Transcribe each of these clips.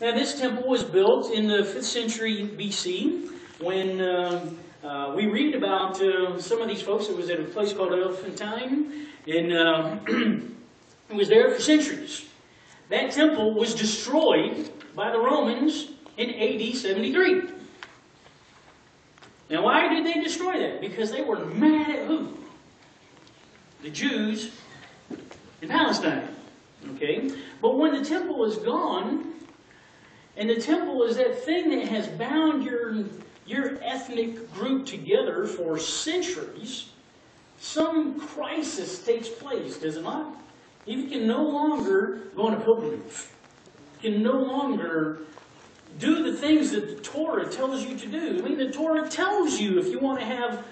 Now, this temple was built in the 5th century BC when we read about some of these folks. It was at a place called Elephantine, and it was there for centuries. That temple was destroyed by the Romans in AD 73. Now, why did they destroy that? Because they were mad at who? The Jews in Palestine. Okay? But when the temple is gone, and the temple is that thing that has bound your ethnic group together for centuries, some crisis takes place, does it not? You can no longer go on a pilgrimage. You can no longer do the things that the Torah tells you to do. I mean, the Torah tells you if you want to have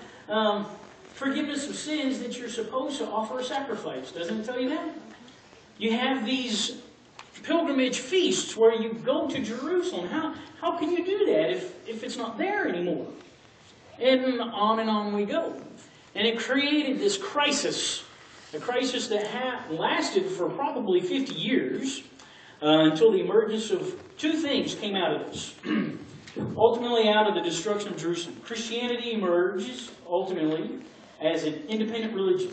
forgiveness of sins that you're supposed to offer a sacrifice. Doesn't it tell you that? You have these pilgrimage feasts where you go to Jerusalem. How can you do that if it's not there anymore? And on we go. And it created this crisis, a crisis that lasted for probably 50 years until the emergence of two things came out of this. Ultimately out of the destruction of Jerusalem. Christianity emerges, ultimately, as an independent religion.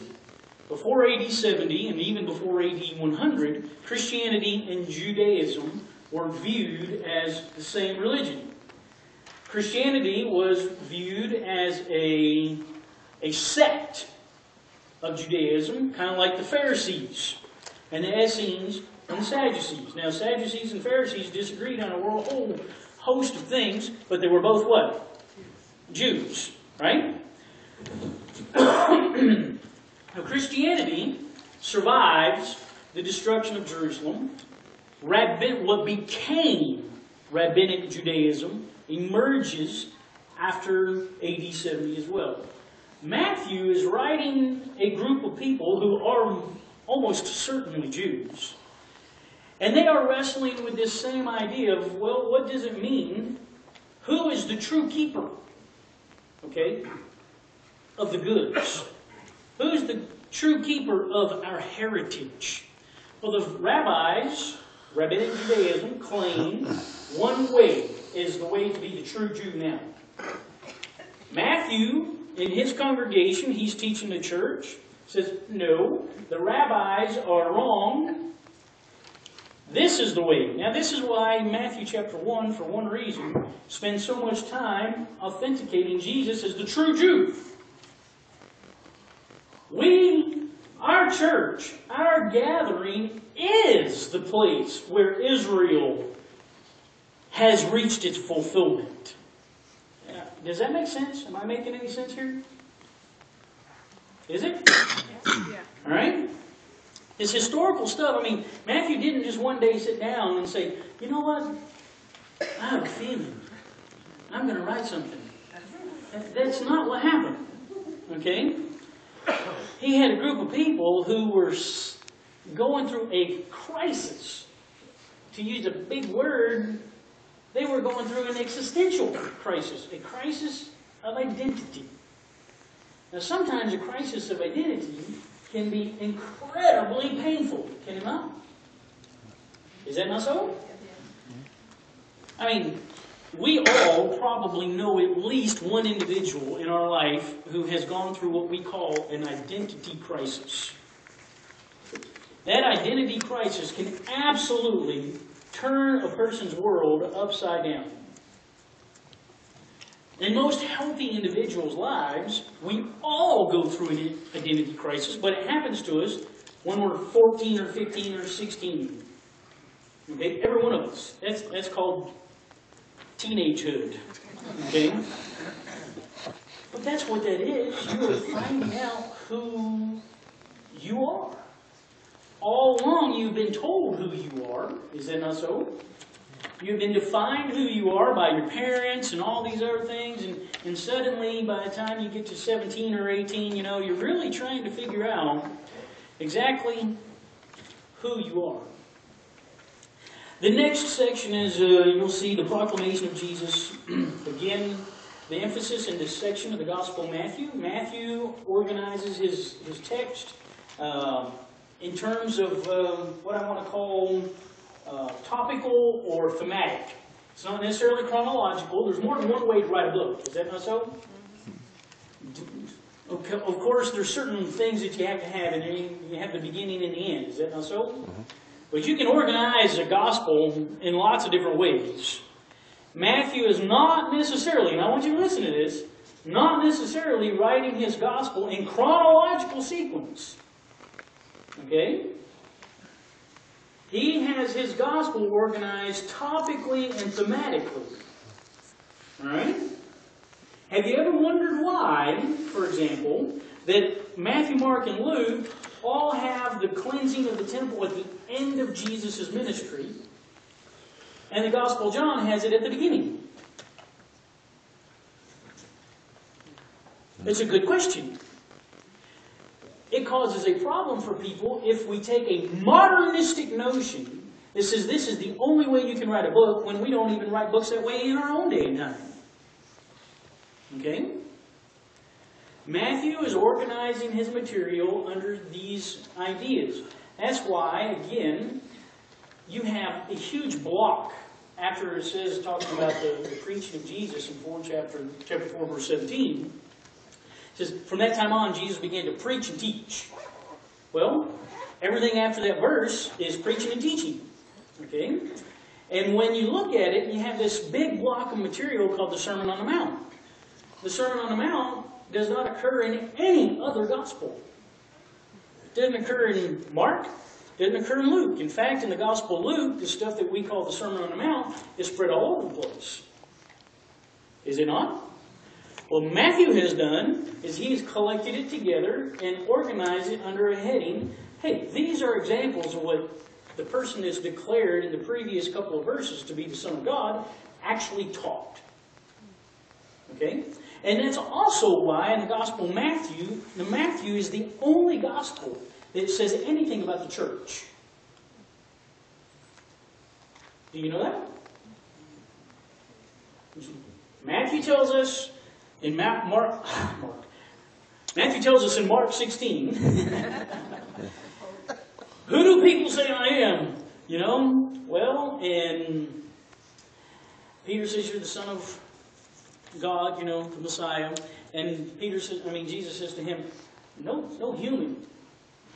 Before AD 70 and even before AD 100, Christianity and Judaism were viewed as the same religion. Christianity was viewed as a sect of Judaism, kind of like the Pharisees and the Essenes and the Sadducees. Now, Sadducees and Pharisees disagreed on a whole host of things, but they were both what? Jews, right? Now, Christianity survives the destruction of Jerusalem. What became Rabbinic Judaism emerges after AD 70 as well. Matthew is writing a group of people who are almost certainly Jews. And they are wrestling with this same idea of, well, what does it mean? Who is the true keeper? Okay? Of the goods. Who's the true keeper of our heritage? Well, the rabbis, Rabbinic Judaism, claim one way is the way to be the true Jew now. Matthew, in his congregation, he's teaching the church, says, no, the rabbis are wrong. This is the way. Now, this is why Matthew chapter 1, for one reason, spends so much time authenticating Jesus as the true Jew. Our church, our gathering is the place where Israel has reached its fulfillment. Does that make sense? Am I making any sense here? Is it? Yeah. All right? It's historical stuff. I mean, Matthew didn't just one day sit down and say, you know what? I have a feeling. I'm going to write something. That's not what happened. Okay? He had a group of people who were going through a crisis. To use a big word, they were going through an existential crisis, a crisis of identity. Now, sometimes a crisis of identity can be incredibly painful, can it not? Is that not so? I mean, we all probably know at least one individual in our life who has gone through what we call an identity crisis. That identity crisis can absolutely turn a person's world upside down. In most healthy individuals' lives, we all go through an identity crisis, but it happens to us when we're 14 or 15 or 16. Okay? Every one of us. That's called teenagehood. Okay? But that's what that is. You are finding out who you are. All along you've been told who you are. Is that not so? You've been defined who you are by your parents and all these other things, and suddenly by the time you get to 17 or 18, you know, you're really trying to figure out exactly who you are. The next section is, you'll see the proclamation of Jesus. Again, the emphasis in this section of the Gospel of Matthew. Matthew organizes his text in terms of what I want to call topical or thematic. It's not necessarily chronological. There's more than one way to write a book. Is that not so? Of course, there's certain things that you have to have, and you have the beginning and the end. Is that not so? But you can organize a gospel in lots of different ways. Matthew is not necessarily, and I want you to listen to this, not necessarily writing his gospel in chronological sequence. Okay? He has his gospel organized topically and thematically. Alright? Have you ever wondered why, for example, that Matthew, Mark, and Luke all have the cleansing of the temple at the end of Jesus' ministry, and the Gospel of John has it at the beginning? It's a good question. It causes a problem for people if we take a modernistic notion that says this is the only way you can write a book, when we don't even write books that way in our own day and time. Okay? Matthew is organizing his material under these ideas. That's why, again, you have a huge block after it says, talking about the preaching of Jesus in chapter 4, verse 17. It says, from that time on, Jesus began to preach and teach. Well, everything after that verse is preaching and teaching. Okay? And when you look at it, you have this big block of material called the Sermon on the Mount. The Sermon on the Mount does not occur in any other gospel. It doesn't occur in Mark. It doesn't occur in Luke. In fact, in the Gospel of Luke, the stuff that we call the Sermon on the Mount is spread all over the place. Is it not? What Matthew has done is he has collected it together and organized it under a heading. Hey, these are examples of what the person that's declared in the previous couple of verses to be the Son of God actually taught. Okay? And that's also why in the Gospel of Matthew, Matthew is the only Gospel that says anything about the church. Do you know that? Matthew tells us in Matthew tells us in Mark 16, who do people say I am? You know, well, and Peter says you're the Son of God, you know, the Messiah. And Jesus says to him, no human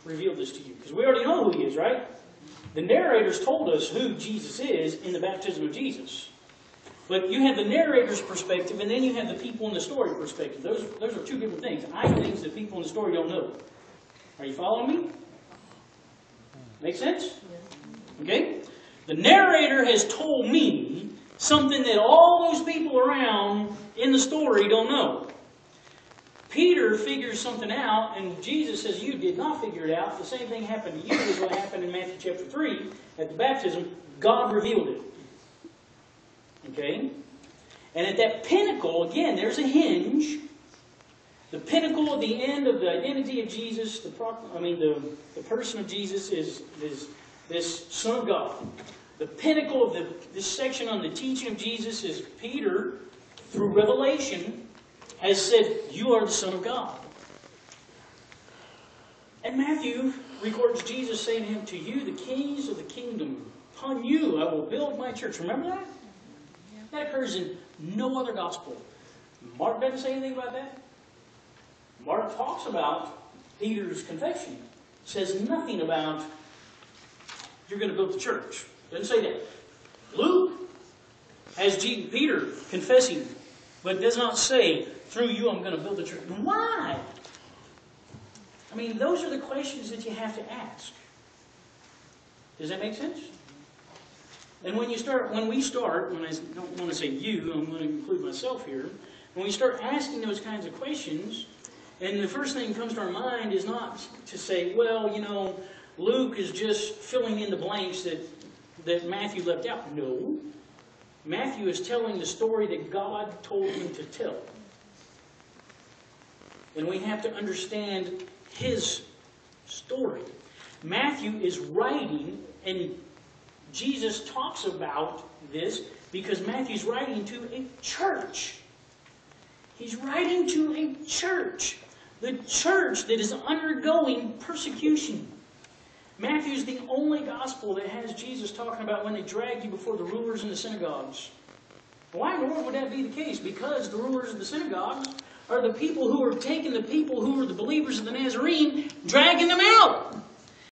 revealed this to you. Because we already know who he is, right? The narrators told us who Jesus is in the baptism of Jesus. But you have the narrator's perspective, and then you have the people in the story perspective. Those are two different things. I have things that people in the story don't know. Are you following me? Make sense? Okay? The narrator has told me something that all those people around in the story don't know. Peter figures something out, and Jesus says, you did not figure it out. The same thing happened to you as what happened in Matthew chapter 3 at the baptism. God revealed it. Okay? And at that pinnacle, again, there's a hinge. The pinnacle at the end of the identity of Jesus, the person of Jesus is this Son of God. The pinnacle of this section on the teaching of Jesus is Peter, through revelation, has said, you are the Son of God. And Matthew records Jesus saying to him, to you the keys of the kingdom, upon you I will build my church. Remember that? That occurs in no other gospel. Mark doesn't say anything about that. Mark talks about Peter's confession. Says nothing about you're going to build the church. Doesn't say that. Luke has Peter confessing, but does not say, through you I'm going to build the church. Why? I mean, those are the questions that you have to ask. Does that make sense? And when we start, when I don't want to say you, I'm going to include myself here, when we start asking those kinds of questions, and the first thing that comes to our mind is not to say, well, you know, Luke is just filling in the blanks that Matthew left out. No. Matthew is telling the story that God told him to tell. And we have to understand his story. Matthew is writing, and Jesus talks about this because Matthew's writing to a church. He's writing to a church. The church that is undergoing persecution. Matthew's the only gospel that has Jesus talking about when they dragged you before the rulers in the synagogues. Why in the world would that be the case? Because the rulers of the synagogues are the people who are taking the people who are the believers of the Nazarene, dragging them out.